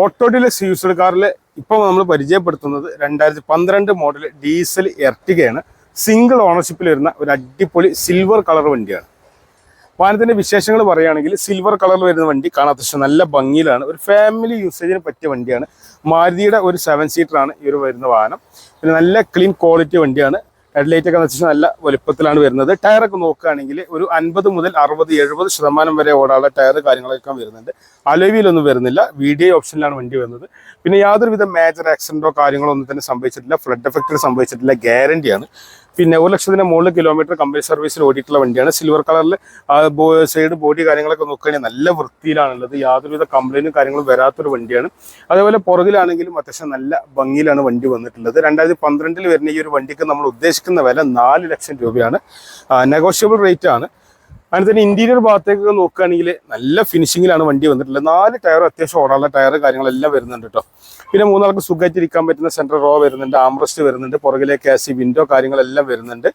Auto deluxe used കാറിൽ ഇപ്പോൾ നമ്മൾ പരിചയപ്പെടുത്തുന്നത് 2012 മോഡൽ ഡീസൽ എർട്ടിഗയാണ്. സിംഗിൾ ഓണർഷിപ്പിൽ വരുന്ന ഒരു അടിപൊളി സിൽവർ കളർ വണ്ടിയാണ്. വാഹനത്തിൻ്റെ വിശേഷങ്ങൾ പറയുകയാണെങ്കിൽ സിൽവർ കളറിൽ വരുന്ന വണ്ടി കാണാൻ അത്യാവശ്യം നല്ല ഭംഗിയിലാണ്. ഒരു ഫാമിലി യൂസേജിന് പറ്റിയ വണ്ടിയാണ്. മാരുതിയുടെ ഒരു 7 സീറ്ററാണ് ഈ ഒരു വരുന്ന വാഹനം. പിന്നെ നല്ല ക്ലീൻ ക്വാളിറ്റി വണ്ടിയാണ്. ഹെഡ്ലൈറ്റ് ഒക്കെ വെച്ചാൽ നല്ല വലുപ്പത്തിലാണ് വരുന്നത്. ടയറൊക്കെ നോക്കുകയാണെങ്കിൽ ഒരു 50 മുതൽ 60-70% വരെ ഓടാനുള്ള ടയർ കാര്യങ്ങളൊക്കെ വരുന്നുണ്ട്. അലോവിയിലൊന്നും വരുന്നില്ല. VDI ഓപ്ഷനിലാണ് വണ്ടി വരുന്നത്. പിന്നെ യാതൊരുവിധ മേജർ ആക്സിഡൻറ്റോ കാര്യങ്ങളോ ഒന്നും തന്നെ സംഭവിച്ചിട്ടില്ല. ഫ്ലഡ് എഫക്റ്റ് സംഭവിച്ചിട്ടില്ല. ഗ്യാരണ്ടിയാണ്. പിന്നെ 1 ലക്ഷത്തിന് മുകളിൽ കിലോമീറ്റർ കമ്പനി സർവീസിൽ ഓടിയിട്ടുള്ള വണ്ടിയാണ്. സിൽവർ കളറിൽ സൈഡ് ബോഡി കാര്യങ്ങളൊക്കെ നോക്കുകയാണെങ്കിൽ നല്ല വൃത്തിയിലാണുള്ളത്. യാതൊരുവിധ കംപ്ലൈൻറ്റും കാര്യങ്ങളും വരാത്തൊരു വണ്ടിയാണ്. അതേപോലെ പുറകിലാണെങ്കിലും അത്യാവശ്യം നല്ല ഭംഗിയിലാണ് വണ്ടി വന്നിട്ടുള്ളത്. 2012 വരുന്ന ഈ ഒരു വണ്ടിക്ക് നമ്മൾ ഉദ്ദേശിക്കുന്ന വില 4 ലക്ഷം രൂപയാണ്. നെഗോഷ്യബിൾ റേറ്റ് ആണ്. അതിന് തന്നെ ഇന്റീരിയർ ഭാഗത്തേക്ക് നോക്കുകയാണെങ്കിൽ നല്ല ഫിനിഷിങ്ങിലാണ് വണ്ടി വന്നിട്ടുള്ളത്. 4 ടയർ അത്യാവശ്യം ഓടാനുള്ള ടയർ കാര്യങ്ങളെല്ലാം വരുന്നുണ്ട് കേട്ടോ. പിന്നെ 3 ആൾക്ക് സുഖമായിട്ട് ഇരിക്കാൻ പറ്റുന്ന സെൻട്രൽ റോ വരുന്നുണ്ട്. ആംറസ്റ്റ് വരുന്നുണ്ട്. പുറകിലേക്ക് AC വിൻഡോ കാര്യങ്ങളെല്ലാം വരുന്നുണ്ട്.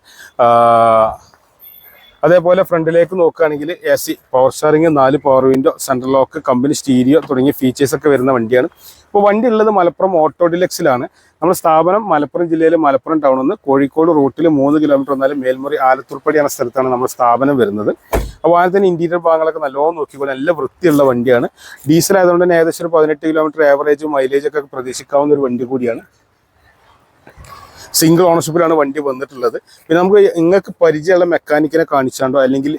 അതേപോലെ ഫ്രണ്ടിലേക്ക് നോക്കുകയാണെങ്കിൽ AC power steering, 4 power window, central lock, company stereo തുടങ്ങിയ ഫീച്ചേഴ്സൊക്കെ വരുന്ന വണ്ടിയാണ്. ഇപ്പോൾ വണ്ടി ഉള്ളത് മലപ്പുറം ഓട്ടോ ഡീലക്സിലാണ്. നമ്മുടെ സ്ഥാപനം മലപ്പുറം ജില്ലയിലെ മലപ്പുറം ടൗണിൽ നിന്ന് കോഴിക്കോട് റൂട്ടിൽ 3 കിലോമീറ്റർ വന്നാലും മേൽമുറി ആലത്തൂർപ്പടി എന്ന സ്ഥലത്താണ് നമ്മുടെ സ്ഥാപനം വരുന്നത്. അപ്പോൾ വാഹനത്തിന് ഇന്റീരിയർ ഭാഗങ്ങളൊക്കെ നല്ലോണം നോക്കിക്കൊണ്ട് നല്ല വൃത്തിയുള്ള വണ്ടിയാണ്. ഡീസൽ ആയതുകൊണ്ട് തന്നെ ഏകദേശം ഒരു 18 കിലോമീറ്റർ ആവറേജ് മൈലേജ് ഒക്കെ പ്രതീക്ഷിക്കാവുന്ന ഒരു വണ്ടി കൂടിയാണ്. സിംഗിൾ ഓണർഷിപ്പിലാണ് വണ്ടി വന്നിട്ടുള്ളത്. പിന്നെ നമുക്ക് നിങ്ങൾക്ക് പരിചയമുള്ള മെക്കാനിക്കിനെ കാണിച്ചാണ്ടോ അല്ലെങ്കിൽ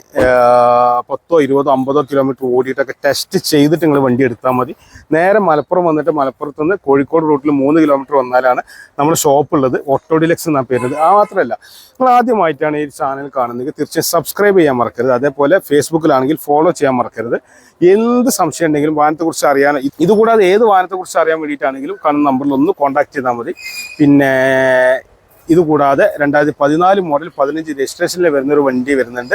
10, 20, 50 കിലോമീറ്റർ ഓടിയിട്ടൊക്കെ ടെസ്റ്റ് ചെയ്തിട്ട് നിങ്ങൾ വണ്ടി എടുത്താൽ മതി. നേരെ മലപ്പുറം വന്നിട്ട് മലപ്പുറത്ത് നിന്ന് കോഴിക്കോട് റൂട്ടിൽ 3 കിലോമീറ്റർ വന്നാലാണ് നമ്മുടെ ഷോപ്പ് ഉള്ളത്. ഓട്ടോ ഡീലക്സ് എന്നാണ് പേരുന്നത്. മാത്രമല്ല നിങ്ങൾ ആദ്യമായിട്ടാണ് ഈ ചാനൽ കാണുന്നത് തീർച്ചയായും സബ്സ്ക്രൈബ് ചെയ്യാൻ മറക്കരുത്. അതേപോലെ ഫേസ്ബുക്കിലാണെങ്കിൽ ഫോളോ ചെയ്യാൻ മറക്കരുത്. എന്ത് സംശയം ഉണ്ടെങ്കിലും വാഹനത്തെക്കുറിച്ച് അറിയാൻ, ഇതുകൂടാതെ ഏത് വാഹനത്തെക്കുറിച്ച് അറിയാൻ വേണ്ടിയിട്ടാണെങ്കിലും കാണുന്ന നമ്പറിൽ ഒന്ന് കോൺടാക്ട് ചെയ്താൽ മതി. പിന്നെ ഇതുകൂടാതെ 2014 മോഡൽ 15 രജിസ്ട്രേഷനിൽ വരുന്നൊരു വണ്ടി വരുന്നുണ്ട്.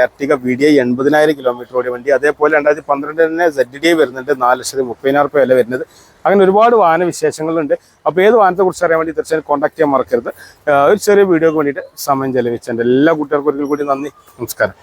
എർട്ടിഗ VDI 80,000 കിലോമീറ്റർ ഓടിയ വണ്ടി. അതേപോലെ 2012 തന്നെ ZDI വരുന്നുണ്ട്. 4,30,000 വില വരുന്നത്. അങ്ങനെ ഒരുപാട് വാഹന വിശേഷങ്ങളുണ്ട്. അപ്പോൾ ഏത് വാഹനത്തെക്കുറിച്ച് അറിയാൻ വേണ്ടി തീർച്ചയായും കോൺടാക്ട് ചെയ്യാൻ മറക്കരുത്. ഒരു ചെറിയ വീഡിയോക്ക് വേണ്ടിയിട്ട് സമയം ചെലവഴിച്ചതിൻ്റെ എല്ലാ കൂട്ടുകാർക്കും ഒരിക്കൽ കൂടി നന്ദി. നമസ്കാരം.